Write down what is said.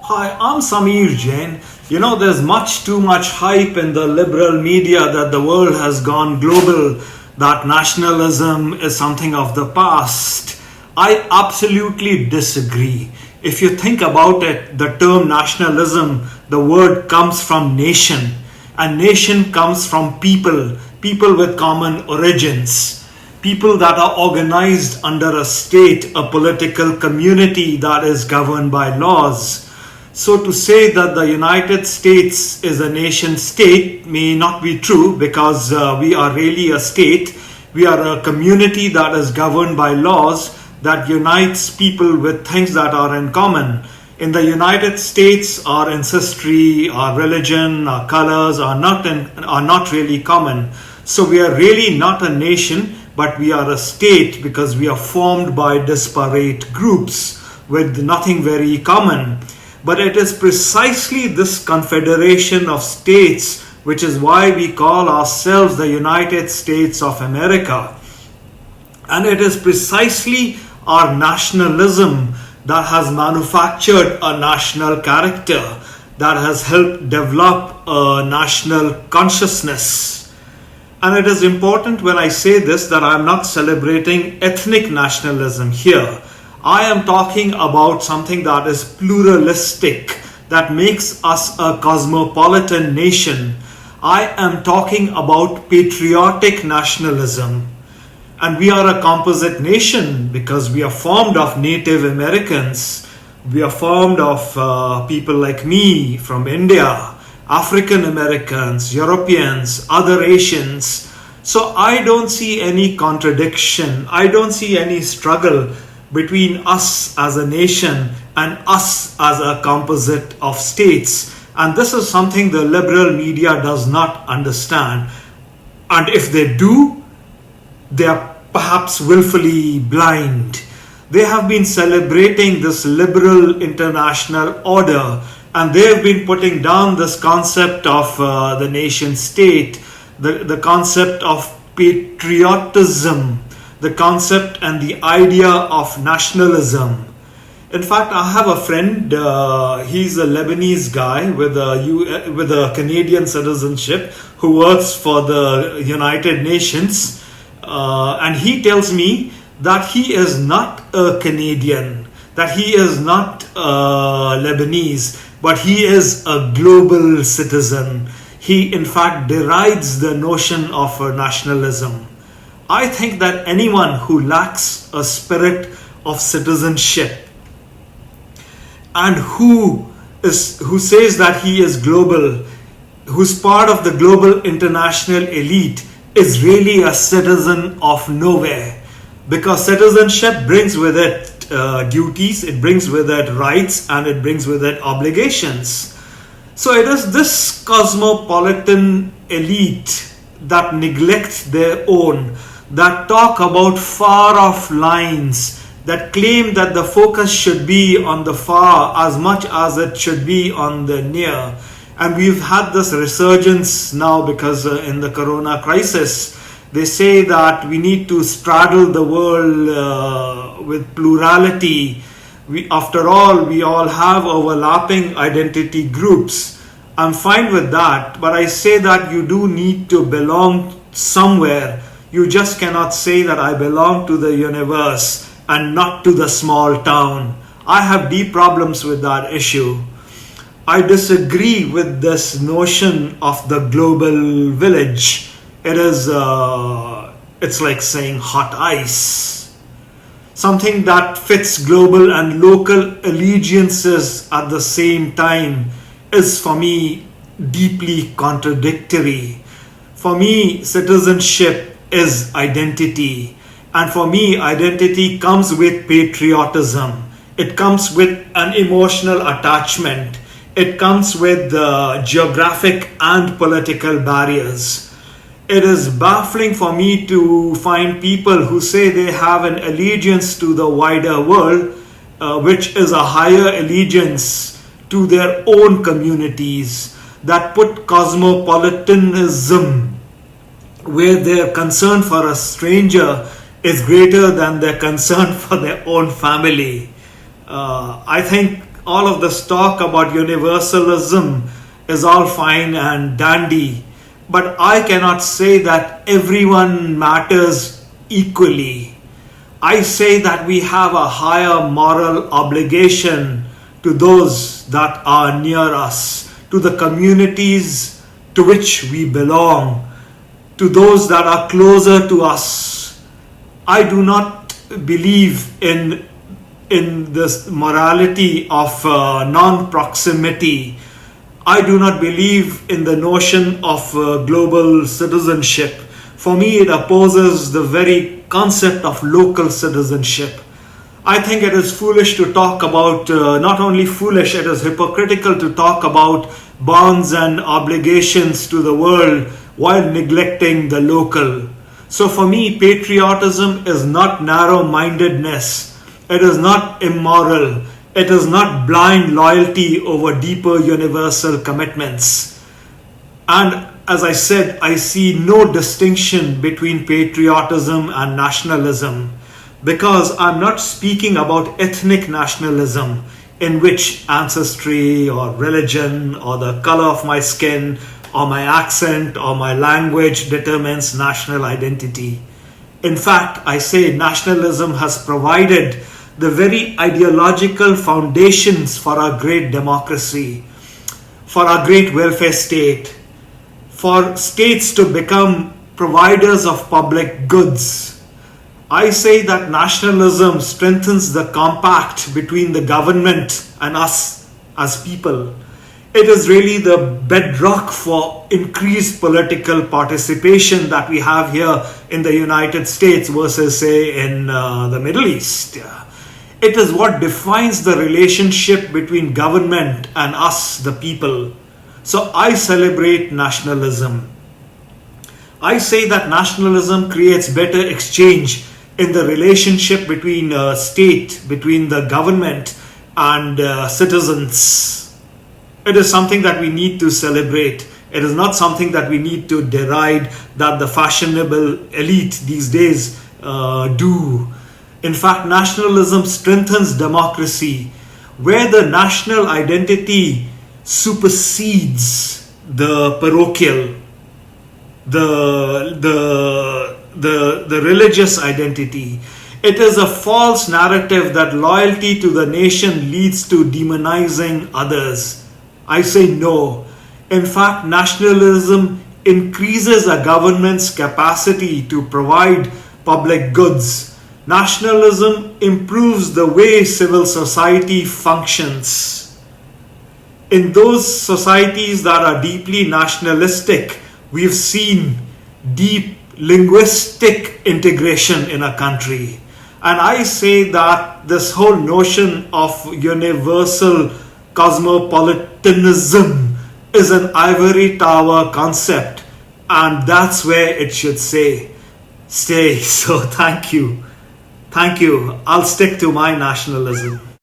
Hi, I'm Samir Jain. There's much too much hype in the liberal media that the world has gone global, that nationalism is something of the past. I absolutely disagree. If you think about it, the term nationalism, the word comes from nation, and nation comes from people, people with common origins, people that are organized under a state, a political community that is governed by laws. So to say that the United States is a nation state may not be true because we are really a state. We are a community that is governed by laws that unites people with things that are in common. In the United States, our ancestry, our religion, our colors are not really common. So we are really not a nation, but we are a state because we are formed by disparate groups with nothing very common. But it is precisely this confederation of states which is why we call ourselves the United States of America. And it is precisely our nationalism that has manufactured a national character, that has helped develop a national consciousness. And it is important when I say this that I am not celebrating ethnic nationalism here. I am talking about something that is pluralistic, that makes us a cosmopolitan nation. I am talking about patriotic nationalism. And we are a composite nation because we are formed of Native Americans. We are formed of people like me from India, African Americans, Europeans, other Asians. So I don't see any contradiction. I don't see any struggle between us as a nation and us as a composite of states. And this is something the liberal media does not understand. And if they do, they are perhaps willfully blind. They have been celebrating this liberal international order, and they have been putting down this concept of the nation state, the concept of patriotism, the concept and the idea of nationalism. In fact, I have a friend, he's a Lebanese guy with a Canadian citizenship who works for the United Nations. And he tells me that he is not a Canadian, that he is not Lebanese, but he is a global citizen. He, in fact, derides the notion of nationalism. I think that anyone who lacks a spirit of citizenship and who says that he is global, who's part of the global international elite, is really a citizen of nowhere. Because citizenship brings with it duties, it brings with it rights, and it brings with it obligations. So it is this cosmopolitan elite that neglect their own, that talk about far off lines, that claim that the focus should be on the far as much as it should be on the near. And we've had this resurgence now because in the corona crisis, they say that we need to straddle the world with plurality. After all, we all have overlapping identity groups. I'm fine with that, but I say that you do need to belong somewhere. You just cannot say that I belong to the universe and not to the small town. I have deep problems with that issue. I disagree with this notion of the global village. It's like saying hot ice. Something that fits global and local allegiances at the same time is for me deeply contradictory. For me, citizenship is identity. And for me, identity comes with patriotism. It comes with an emotional attachment. It comes with geographic and political barriers. It is baffling for me to find people who say they have an allegiance to the wider world, which is a higher allegiance to their own communities, that put cosmopolitanism where their concern for a stranger is greater than their concern for their own family. I think all of this talk about universalism is all fine and dandy, but I cannot say that everyone matters equally. I say that we have a higher moral obligation to those that are near us, to the communities to which we belong, to those that are closer to us. I do not believe in this morality of non-proximity. I do not believe in the notion of global citizenship. For me, it opposes the very concept of local citizenship. I think it is foolish to talk about, not only foolish, it is hypocritical to talk about bonds and obligations to the world while neglecting the local. So for me, patriotism is not narrow-mindedness. It is not immoral. It is not blind loyalty over deeper universal commitments. And as I said, I see no distinction between patriotism and nationalism, because I'm not speaking about ethnic nationalism in which ancestry or religion or the color of my skin or my accent or my language determines national identity. In fact, I say nationalism has provided the very ideological foundations for our great democracy, for our great welfare state, for states to become providers of public goods. I say that nationalism strengthens the compact between the government and us as people. It is really the bedrock for increased political participation that we have here in the United States versus, say, in the Middle East. It is what defines the relationship between government and us, the people. So I celebrate nationalism. I say that nationalism creates better exchange in the relationship between state, between the government and citizens. It is something that we need to celebrate. It is not something that we need to deride, that the fashionable elite these days do. In fact, nationalism strengthens democracy, where the national identity supersedes the parochial, the religious identity. It is a false narrative that loyalty to the nation leads to demonizing others. I say no. In fact, nationalism increases a government's capacity to provide public goods. Nationalism improves the way civil society functions. In those societies that are deeply nationalistic, we've seen deep linguistic integration in a country. And I say that this whole notion of universal cosmopolitanism is an ivory tower concept, and that's where it should stay. So thank you. I'll stick to my nationalism.